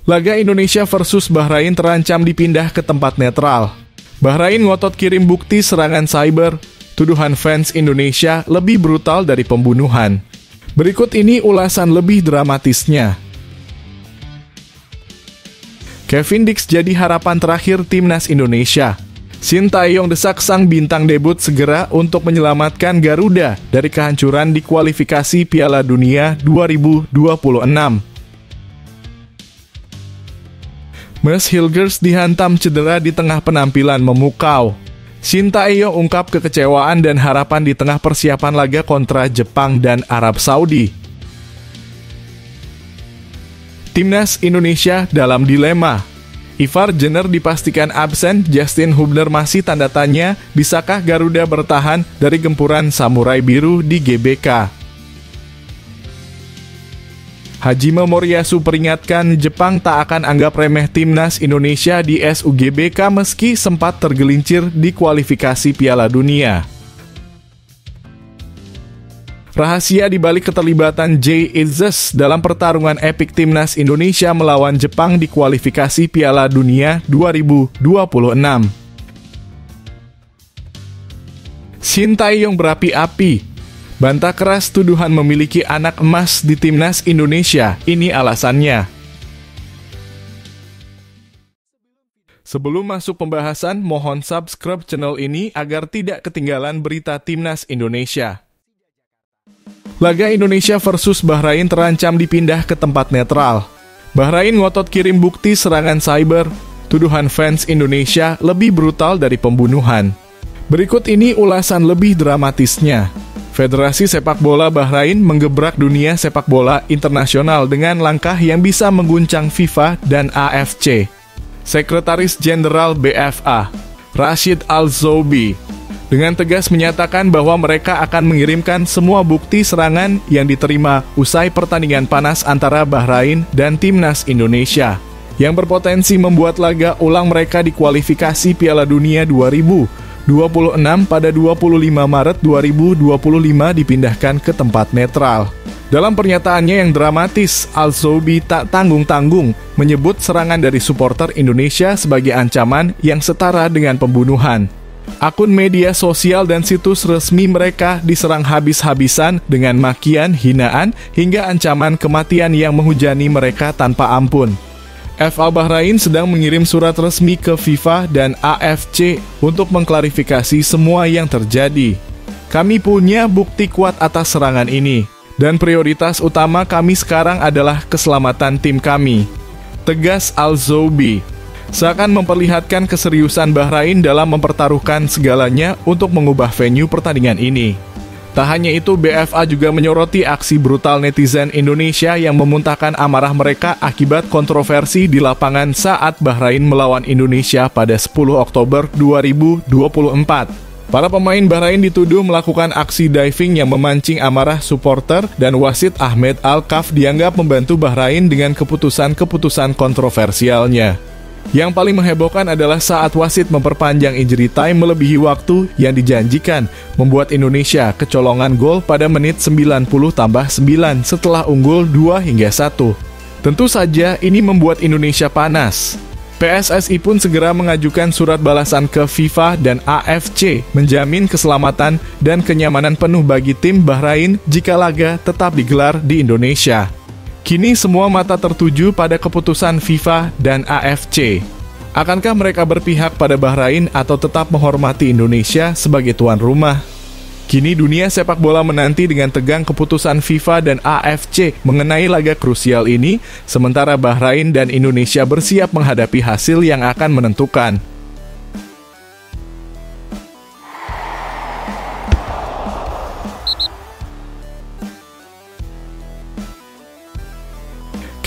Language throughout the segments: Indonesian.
Laga Indonesia versus Bahrain terancam dipindah ke tempat netral. Bahrain ngotot kirim bukti serangan cyber, tuduhan fans Indonesia lebih brutal dari pembunuhan. Berikut ini ulasan lebih dramatisnya. Kevin Dix jadi harapan terakhir timnas Indonesia. Sintayong desak sang bintang debut segera untuk menyelamatkan Garuda dari kehancuran di kualifikasi Piala Dunia 2026. Mads Hilgers dihantam cedera di tengah penampilan memukau. Sintayong ungkap kekecewaan dan harapan di tengah persiapan laga kontra Jepang dan Arab Saudi. Timnas Indonesia dalam dilema. Ivar Jenner dipastikan absen, Justin Hubner masih tanda tanya, bisakah Garuda bertahan dari gempuran Samurai Biru di GBK? Hajime Moriyasu peringatkan Jepang tak akan anggap remeh timnas Indonesia di SUGBK meski sempat tergelincir di kualifikasi Piala Dunia. Rahasia dibalik keterlibatan Jay Itzes dalam pertarungan epik timnas Indonesia melawan Jepang di kualifikasi Piala Dunia 2026. Sintayong berapi-api. Bantah keras tuduhan memiliki anak emas di timnas Indonesia. Ini alasannya. Sebelum masuk pembahasan, mohon subscribe channel ini agar tidak ketinggalan berita timnas Indonesia. Laga Indonesia versus Bahrain terancam dipindah ke tempat netral. Bahrain ngotot kirim bukti serangan cyber, tuduhan fans Indonesia lebih brutal dari pembunuhan. Berikut ini ulasan lebih dramatisnya. Federasi Sepak Bola Bahrain menggebrak dunia sepak bola internasional dengan langkah yang bisa mengguncang FIFA dan AFC. Sekretaris Jenderal BFA, Rashid Al-Zoubi, dengan tegas menyatakan bahwa mereka akan mengirimkan semua bukti serangan yang diterima usai pertandingan panas antara Bahrain dan Timnas Indonesia, yang berpotensi membuat laga ulang mereka di kualifikasi Piala Dunia 2026 pada 25 Maret 2025 dipindahkan ke tempat netral. Dalam pernyataannya yang dramatis, Al-Zoubi tak tanggung-tanggung menyebut serangan dari supporter Indonesia sebagai ancaman yang setara dengan pembunuhan. Akun media sosial dan situs resmi mereka diserang habis-habisan dengan makian, hinaan, hingga ancaman kematian yang menghujani mereka tanpa ampun. FA Bahrain sedang mengirim surat resmi ke FIFA dan AFC untuk mengklarifikasi semua yang terjadi. Kami punya bukti kuat atas serangan ini, dan prioritas utama kami sekarang adalah keselamatan tim kami, tegas Al-Zoubi. Seakan memperlihatkan keseriusan Bahrain dalam mempertaruhkan segalanya untuk mengubah venue pertandingan ini. Tak hanya itu, BFA juga menyoroti aksi brutal netizen Indonesia yang memuntahkan amarah mereka akibat kontroversi di lapangan saat Bahrain melawan Indonesia pada 10 Oktober 2024. Para pemain Bahrain dituduh melakukan aksi diving yang memancing amarah supporter dan wasit Ahmed Al-Kaf dianggap membantu Bahrain dengan keputusan-keputusan kontroversialnya. Yang paling menghebohkan adalah saat wasit memperpanjang injury time melebihi waktu yang dijanjikan, membuat Indonesia kecolongan gol pada menit 90+9 setelah unggul 2-1. Tentu saja ini membuat Indonesia panas. PSSI pun segera mengajukan surat balasan ke FIFA dan AFC, menjamin keselamatan dan kenyamanan penuh bagi tim Bahrain jika laga tetap digelar di Indonesia. Kini semua mata tertuju pada keputusan FIFA dan AFC. Akankah mereka berpihak pada Bahrain atau tetap menghormati Indonesia sebagai tuan rumah? Kini dunia sepak bola menanti dengan tegang keputusan FIFA dan AFC mengenai laga krusial ini, sementara Bahrain dan Indonesia bersiap menghadapi hasil yang akan menentukan.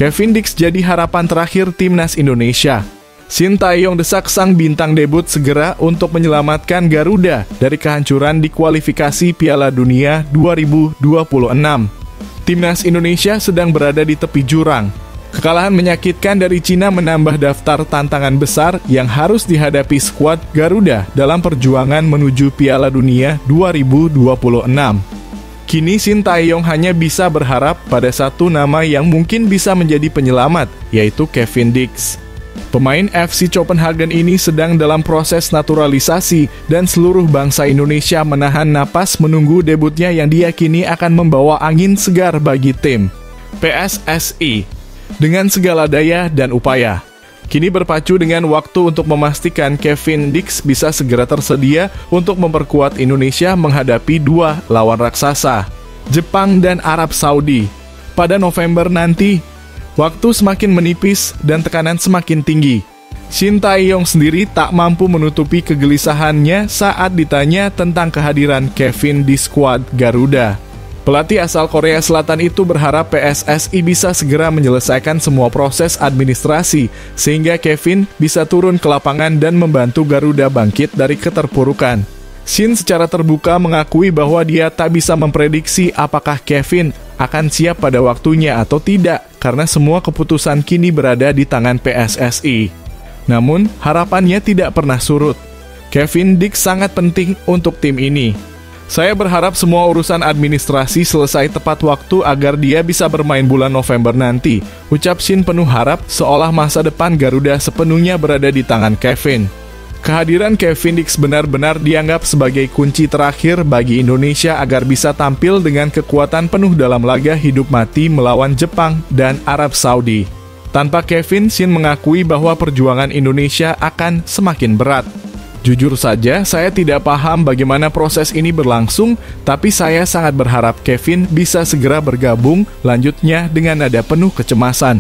Kevin Dix jadi harapan terakhir timnas Indonesia. Sintayong desak sang bintang debut segera untuk menyelamatkan Garuda dari kehancuran di kualifikasi Piala Dunia 2026. Timnas Indonesia sedang berada di tepi jurang. Kekalahan menyakitkan dari Cina menambah daftar tantangan besar yang harus dihadapi skuad Garuda dalam perjuangan menuju Piala Dunia 2026. Kini Shin Tae-yong hanya bisa berharap pada satu nama yang mungkin bisa menjadi penyelamat, yaitu Kevin Dix. Pemain FC Copenhagen ini sedang dalam proses naturalisasi dan seluruh bangsa Indonesia menahan napas menunggu debutnya yang diyakini akan membawa angin segar bagi tim PSSI. Dengan segala daya dan upaya, kini berpacu dengan waktu untuk memastikan Kevin Dix bisa segera tersedia untuk memperkuat Indonesia menghadapi dua lawan raksasa, Jepang dan Arab Saudi, pada November nanti. Waktu semakin menipis dan tekanan semakin tinggi. Shin Tae-yong sendiri tak mampu menutupi kegelisahannya saat ditanya tentang kehadiran Kevin di skuad Garuda. Pelatih asal Korea Selatan itu berharap PSSI bisa segera menyelesaikan semua proses administrasi sehingga Kevin bisa turun ke lapangan dan membantu Garuda bangkit dari keterpurukan. Shin secara terbuka mengakui bahwa dia tak bisa memprediksi apakah Kevin akan siap pada waktunya atau tidak, karena semua keputusan kini berada di tangan PSSI. Namun, harapannya tidak pernah surut. Kevin Dix sangat penting untuk tim ini. Saya berharap semua urusan administrasi selesai tepat waktu agar dia bisa bermain bulan November nanti, ucap Shin penuh harap seolah masa depan Garuda sepenuhnya berada di tangan Kevin. Kehadiran Kevin Dix benar-benar dianggap sebagai kunci terakhir bagi Indonesia agar bisa tampil dengan kekuatan penuh dalam laga hidup mati melawan Jepang dan Arab Saudi. Tanpa Kevin, Shin mengakui bahwa perjuangan Indonesia akan semakin berat. Jujur saja, saya tidak paham bagaimana proses ini berlangsung, tapi saya sangat berharap Kevin bisa segera bergabung, lanjutnya dengan nada penuh kecemasan.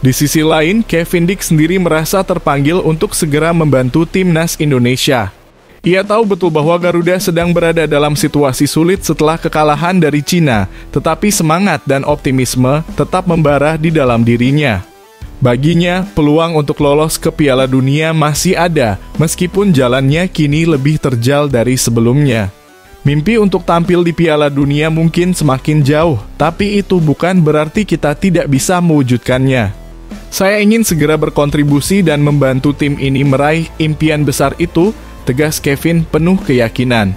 Di sisi lain, Kevin Dix sendiri merasa terpanggil untuk segera membantu timnas Indonesia. Ia tahu betul bahwa Garuda sedang berada dalam situasi sulit setelah kekalahan dari Cina, tetapi semangat dan optimisme tetap membara di dalam dirinya. Baginya, peluang untuk lolos ke Piala Dunia masih ada, meskipun jalannya kini lebih terjal dari sebelumnya. Mimpi untuk tampil di Piala Dunia mungkin semakin jauh, tapi itu bukan berarti kita tidak bisa mewujudkannya. Saya ingin segera berkontribusi dan membantu tim ini meraih impian besar itu, tegas Kevin penuh keyakinan.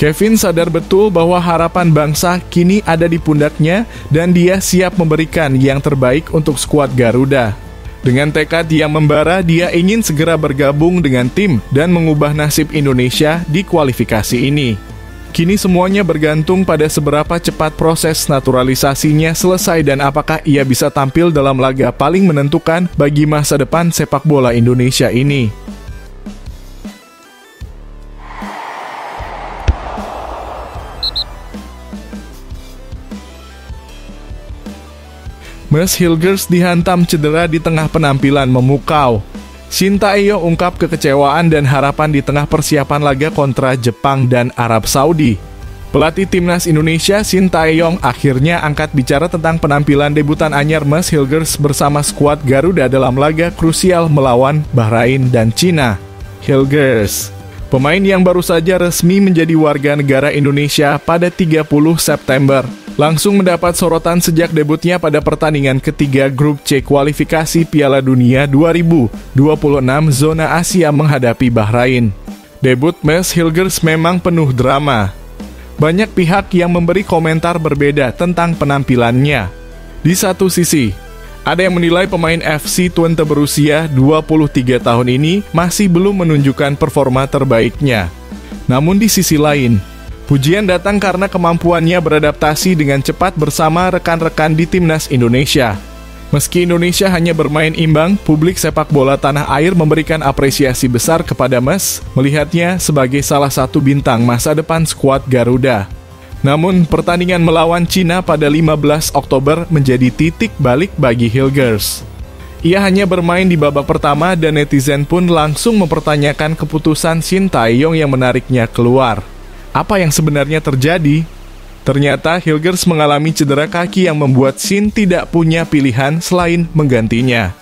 Kevin sadar betul bahwa harapan bangsa kini ada di pundaknya dan dia siap memberikan yang terbaik untuk skuad Garuda. Dengan tekad yang membara, dia ingin segera bergabung dengan tim dan mengubah nasib Indonesia di kualifikasi ini. Kini semuanya bergantung pada seberapa cepat proses naturalisasinya selesai dan apakah ia bisa tampil dalam laga paling menentukan bagi masa depan sepak bola Indonesia ini. Mes Hilgers dihantam cedera di tengah penampilan memukau. Shin Tae-yong ungkap kekecewaan dan harapan di tengah persiapan laga kontra Jepang dan Arab Saudi. Pelatih timnas Indonesia Shin Tae-yong akhirnya angkat bicara tentang penampilan debutan anyar Mes Hilgers bersama skuad Garuda dalam laga krusial melawan Bahrain dan Cina. Hilgers, pemain yang baru saja resmi menjadi warga negara Indonesia pada 30 September, langsung mendapat sorotan sejak debutnya pada pertandingan ketiga Grup C kualifikasi Piala Dunia 2026 zona Asia menghadapi Bahrain. Debut Mes Hilgers memang penuh drama. Banyak pihak yang memberi komentar berbeda tentang penampilannya. Di satu sisi, ada yang menilai pemain FC Twente berusia 23 tahun ini masih belum menunjukkan performa terbaiknya. Namun di sisi lain, pujian datang karena kemampuannya beradaptasi dengan cepat bersama rekan-rekan di timnas Indonesia. Meski Indonesia hanya bermain imbang, publik sepak bola tanah air memberikan apresiasi besar kepada Mes, melihatnya sebagai salah satu bintang masa depan skuad Garuda. Namun, pertandingan melawan Cina pada 15 Oktober menjadi titik balik bagi Hilgers. Ia hanya bermain di babak pertama dan netizen pun langsung mempertanyakan keputusan Shin Tae-yong yang menariknya keluar. Apa yang sebenarnya terjadi? Ternyata Hilgers mengalami cedera kaki yang membuat Shin tidak punya pilihan selain menggantinya.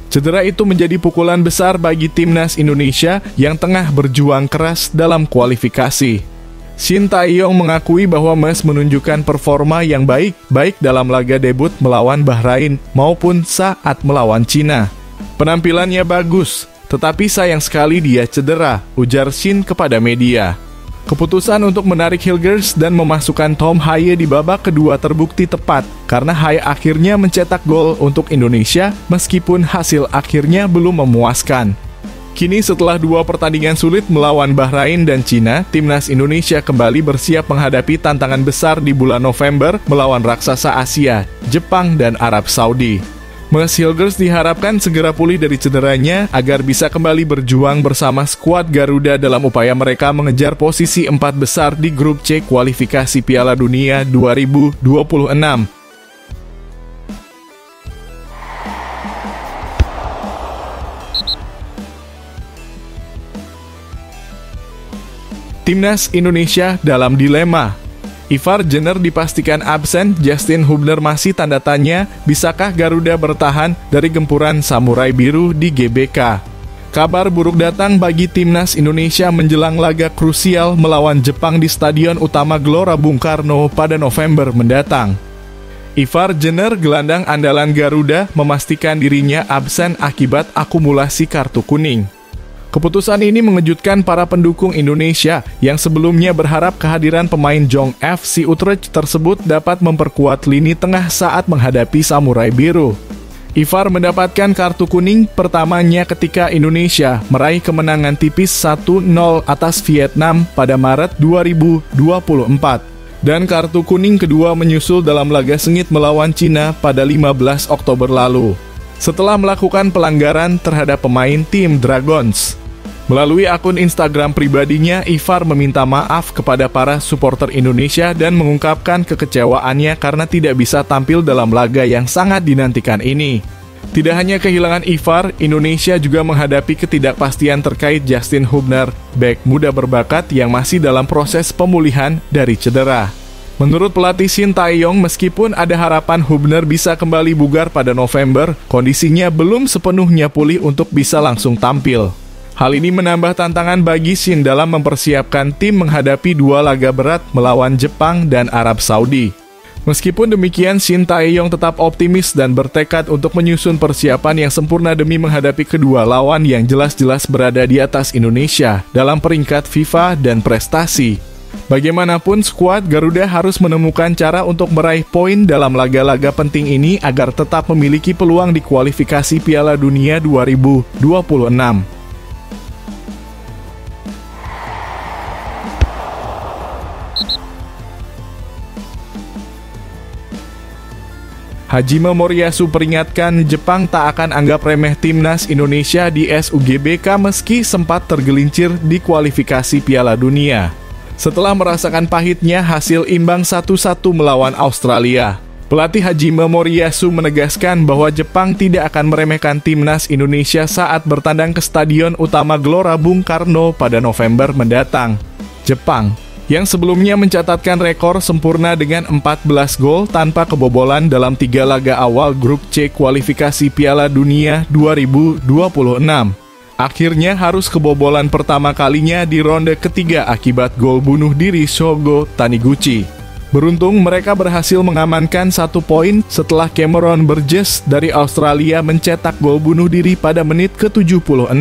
Cedera itu menjadi pukulan besar bagi timnas Indonesia yang tengah berjuang keras dalam kualifikasi. Shin Tae-yong mengakui bahwa Mes menunjukkan performa yang baik dalam laga debut melawan Bahrain maupun saat melawan Cina. Penampilannya bagus, tetapi sayang sekali dia cedera, ujar Shin kepada media. Keputusan untuk menarik Hilgers dan memasukkan Tom Haye di babak kedua terbukti tepat karena Haye akhirnya mencetak gol untuk Indonesia meskipun hasil akhirnya belum memuaskan. Kini setelah 2 pertandingan sulit melawan Bahrain dan Cina, timnas Indonesia kembali bersiap menghadapi tantangan besar di bulan November melawan raksasa Asia, Jepang dan Arab Saudi. Mas Hilgers diharapkan segera pulih dari cederanya agar bisa kembali berjuang bersama skuad Garuda dalam upaya mereka mengejar posisi 4 besar di grup C kualifikasi Piala Dunia 2026. Timnas Indonesia dalam dilema. Ivar Jenner dipastikan absen, Justin Hubner masih tanda tanya, bisakah Garuda bertahan dari gempuran Samurai Biru di GBK? Kabar buruk datang bagi timnas Indonesia menjelang laga krusial melawan Jepang di Stadion Utama Gelora Bung Karno pada November mendatang. Ivar Jenner, gelandang andalan Garuda, memastikan dirinya absen akibat akumulasi kartu kuning. Keputusan ini mengejutkan para pendukung Indonesia yang sebelumnya berharap kehadiran pemain Jong FC Utrecht tersebut dapat memperkuat lini tengah saat menghadapi Samurai Biru. Ivar mendapatkan kartu kuning pertamanya ketika Indonesia meraih kemenangan tipis 1-0 atas Vietnam pada Maret 2024. Dan kartu kuning kedua menyusul dalam laga sengit melawan Cina pada 15 Oktober lalu, setelah melakukan pelanggaran terhadap pemain tim Dragons. Melalui akun Instagram pribadinya, Ivar meminta maaf kepada para supporter Indonesia dan mengungkapkan kekecewaannya karena tidak bisa tampil dalam laga yang sangat dinantikan ini. Tidak hanya kehilangan Ivar, Indonesia juga menghadapi ketidakpastian terkait Justin Hubner, bek muda berbakat yang masih dalam proses pemulihan dari cedera. Menurut pelatih Shin Tae-yong, meskipun ada harapan Hubner bisa kembali bugar pada November, kondisinya belum sepenuhnya pulih untuk bisa langsung tampil. Hal ini menambah tantangan bagi Shin dalam mempersiapkan tim menghadapi 2 laga berat melawan Jepang dan Arab Saudi. Meskipun demikian, Shin Tae-yong tetap optimis dan bertekad untuk menyusun persiapan yang sempurna demi menghadapi kedua lawan yang jelas-jelas berada di atas Indonesia dalam peringkat FIFA dan prestasi. Bagaimanapun, skuad Garuda harus menemukan cara untuk meraih poin dalam laga-laga penting ini agar tetap memiliki peluang di kualifikasi Piala Dunia 2026. Hajime Moriyasu peringatkan Jepang tak akan anggap remeh timnas Indonesia di SUGBK meski sempat tergelincir di kualifikasi Piala Dunia. Setelah merasakan pahitnya hasil imbang 1-1 melawan Australia, pelatih Hajime Moriyasu menegaskan bahwa Jepang tidak akan meremehkan timnas Indonesia saat bertandang ke Stadion Utama Gelora Bung Karno pada November mendatang. Jepang yang sebelumnya mencatatkan rekor sempurna dengan 14 gol tanpa kebobolan dalam 3 laga awal grup C kualifikasi Piala Dunia 2026. Akhirnya harus kebobolan pertama kalinya di ronde ketiga akibat gol bunuh diri Shogo Taniguchi. Beruntung mereka berhasil mengamankan 1 poin setelah Cameron Burgess dari Australia mencetak gol bunuh diri pada menit ke-76.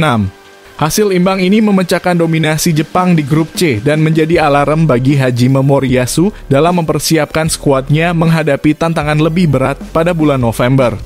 Hasil imbang ini memecahkan dominasi Jepang di grup C dan menjadi alarm bagi Hajime Moriyasu dalam mempersiapkan skuadnya menghadapi tantangan lebih berat pada bulan November.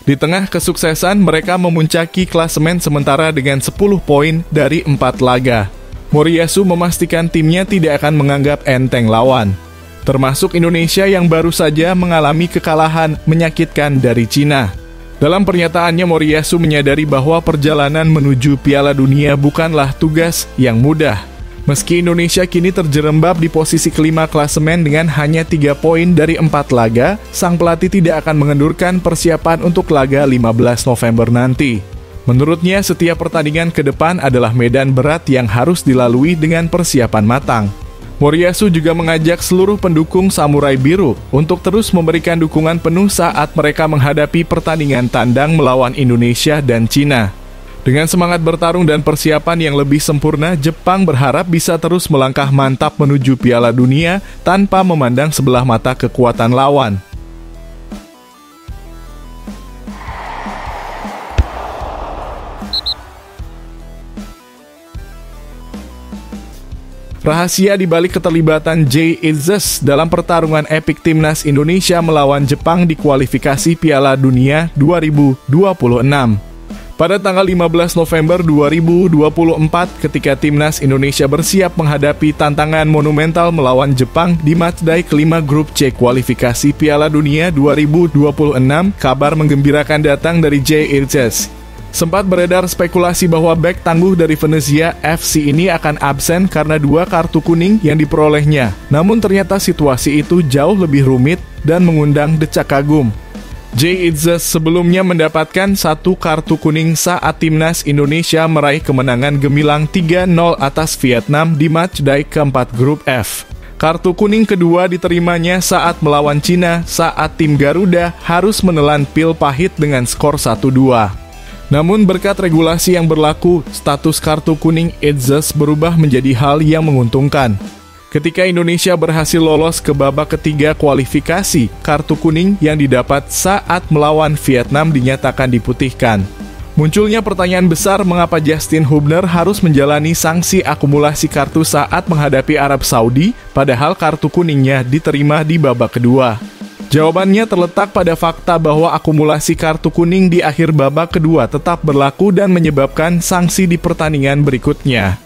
Di tengah kesuksesan, mereka memuncaki klasemen sementara dengan 10 poin dari 4 laga. Moriyasu memastikan timnya tidak akan menganggap enteng lawan, termasuk Indonesia yang baru saja mengalami kekalahan menyakitkan dari Cina. Dalam pernyataannya, Moriyasu menyadari bahwa perjalanan menuju Piala Dunia bukanlah tugas yang mudah. Meski Indonesia kini terjerembab di posisi kelima klasemen dengan hanya 3 poin dari 4 laga, sang pelatih tidak akan mengendurkan persiapan untuk laga 15 November nanti. Menurutnya, setiap pertandingan ke depan adalah medan berat yang harus dilalui dengan persiapan matang. Moriyasu juga mengajak seluruh pendukung Samurai Biru untuk terus memberikan dukungan penuh saat mereka menghadapi pertandingan tandang melawan Indonesia dan Cina. Dengan semangat bertarung dan persiapan yang lebih sempurna, Jepang berharap bisa terus melangkah mantap menuju Piala Dunia tanpa memandang sebelah mata kekuatan lawan. Rahasia dibalik keterlibatan Jay Itzes dalam pertarungan epik timnas Indonesia melawan Jepang di kualifikasi Piala Dunia 2026. Pada tanggal 15 November 2024, ketika timnas Indonesia bersiap menghadapi tantangan monumental melawan Jepang di matchday kelima grup C kualifikasi Piala Dunia 2026, kabar menggembirakan datang dari Jay Itzes. Sempat beredar spekulasi bahwa bek tangguh dari Venezia FC ini akan absen karena 2 kartu kuning yang diperolehnya. Namun ternyata situasi itu jauh lebih rumit dan mengundang decak kagum. Jay Itzes sebelumnya mendapatkan 1 kartu kuning saat timnas Indonesia meraih kemenangan gemilang 3-0 atas Vietnam di matchday keempat grup F. Kartu kuning kedua diterimanya saat melawan Cina saat tim Garuda harus menelan pil pahit dengan skor 1-2. Namun berkat regulasi yang berlaku, status kartu kuning Itzes berubah menjadi hal yang menguntungkan. Ketika Indonesia berhasil lolos ke babak ketiga kualifikasi, kartu kuning yang didapat saat melawan Vietnam dinyatakan diputihkan. Munculnya pertanyaan besar mengapa Justin Hubner harus menjalani sanksi akumulasi kartu saat menghadapi Arab Saudi, padahal kartu kuningnya diterima di babak kedua. Jawabannya terletak pada fakta bahwa akumulasi kartu kuning di akhir babak kedua tetap berlaku dan menyebabkan sanksi di pertandingan berikutnya.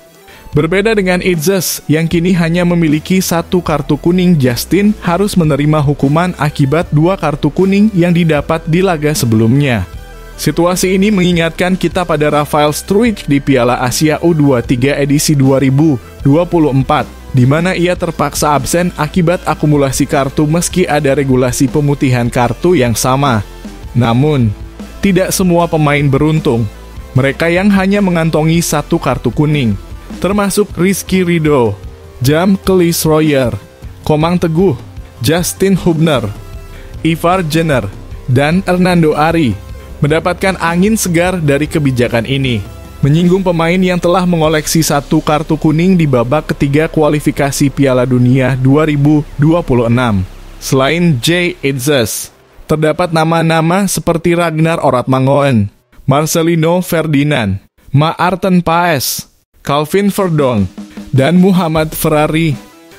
Berbeda dengan Itzes, yang kini hanya memiliki 1 kartu kuning, Justin harus menerima hukuman akibat 2 kartu kuning yang didapat di laga sebelumnya. Situasi ini mengingatkan kita pada Rafael Struijk di Piala Asia U23 edisi 2024. Di mana ia terpaksa absen akibat akumulasi kartu meski ada regulasi pemutihan kartu yang sama. Namun, tidak semua pemain beruntung. Mereka yang hanya mengantongi 1 kartu kuning, termasuk Rizky Ridho, Jam Kelis Royer, Komang Teguh, Justin Hubner, Ivar Jenner, dan Hernando Ari, mendapatkan angin segar dari kebijakan ini. Menyinggung pemain yang telah mengoleksi 1 kartu kuning di babak ketiga kualifikasi Piala Dunia 2026. Selain Jay Itzes, terdapat nama-nama seperti Ragnar Oratmangoen, Marcelino Ferdinand, Maarten Paes, Calvin Verdonk, dan Muhammad Ferrari.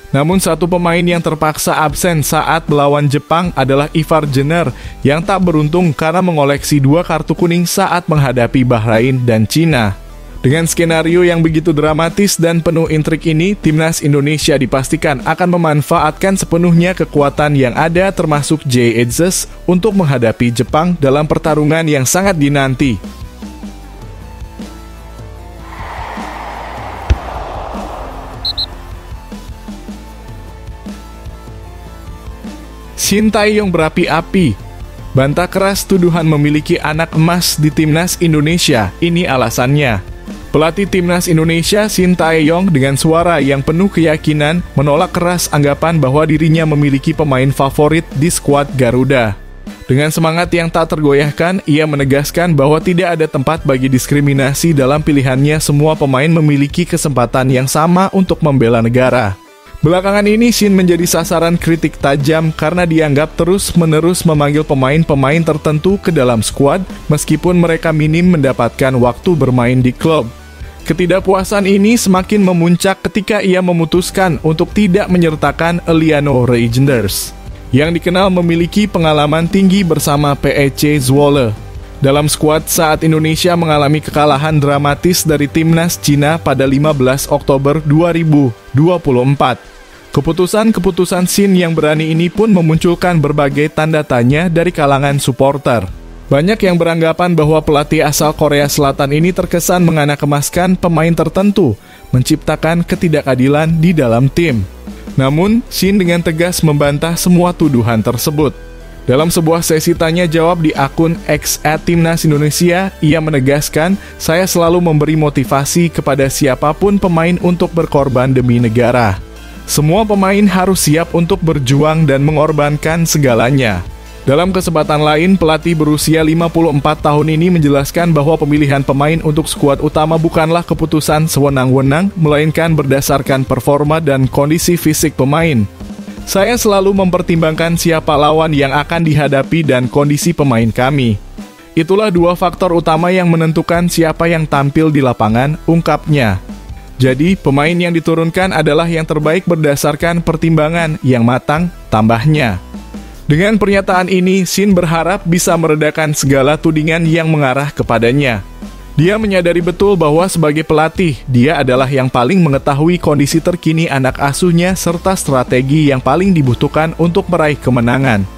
Namun 1 pemain yang terpaksa absen saat melawan Jepang adalah Ivar Jenner yang tak beruntung karena mengoleksi 2 kartu kuning saat menghadapi Bahrain dan Cina. Dengan skenario yang begitu dramatis dan penuh intrik ini, timnas Indonesia dipastikan akan memanfaatkan sepenuhnya kekuatan yang ada termasuk Jay Itzes untuk menghadapi Jepang dalam pertarungan yang sangat dinanti. Shin Tae-yong berapi-api, bantah keras tuduhan memiliki anak emas di timnas Indonesia. Ini alasannya. Pelatih timnas Indonesia Shin Tae-yong dengan suara yang penuh keyakinan menolak keras anggapan bahwa dirinya memiliki pemain favorit di skuad Garuda. Dengan semangat yang tak tergoyahkan, ia menegaskan bahwa tidak ada tempat bagi diskriminasi dalam pilihannya. Semua pemain memiliki kesempatan yang sama untuk membela negara. Belakangan ini Shin menjadi sasaran kritik tajam karena dianggap terus-menerus memanggil pemain-pemain tertentu ke dalam skuad meskipun mereka minim mendapatkan waktu bermain di klub. Ketidakpuasan ini semakin memuncak ketika ia memutuskan untuk tidak menyertakan Eliano Reijnders, yang dikenal memiliki pengalaman tinggi bersama PEC Zwolle dalam skuad saat Indonesia mengalami kekalahan dramatis dari timnas Cina pada 15 Oktober 2024. Keputusan-keputusan Shin yang berani ini pun memunculkan berbagai tanda tanya dari kalangan supporter. Banyak yang beranggapan bahwa pelatih asal Korea Selatan ini terkesan menganakemaskan pemain tertentu, menciptakan ketidakadilan di dalam tim. Namun, Shin dengan tegas membantah semua tuduhan tersebut. Dalam sebuah sesi tanya jawab di akun X @Timnas Indonesia, ia menegaskan, "Saya selalu memberi motivasi kepada siapapun pemain untuk berkorban demi negara. Semua pemain harus siap untuk berjuang dan mengorbankan segalanya." Dalam kesempatan lain, pelatih berusia 54 tahun ini menjelaskan bahwa pemilihan pemain untuk skuad utama bukanlah keputusan sewenang-wenang, melainkan berdasarkan performa dan kondisi fisik pemain. "Saya selalu mempertimbangkan siapa lawan yang akan dihadapi dan kondisi pemain kami. Itulah 2 faktor utama yang menentukan siapa yang tampil di lapangan," ungkapnya. Jadi, pemain yang diturunkan adalah yang terbaik berdasarkan pertimbangan yang matang, tambahnya. Dengan pernyataan ini, Shin berharap bisa meredakan segala tudingan yang mengarah kepadanya. Dia menyadari betul bahwa sebagai pelatih, dia adalah yang paling mengetahui kondisi terkini anak asuhnya serta strategi yang paling dibutuhkan untuk meraih kemenangan.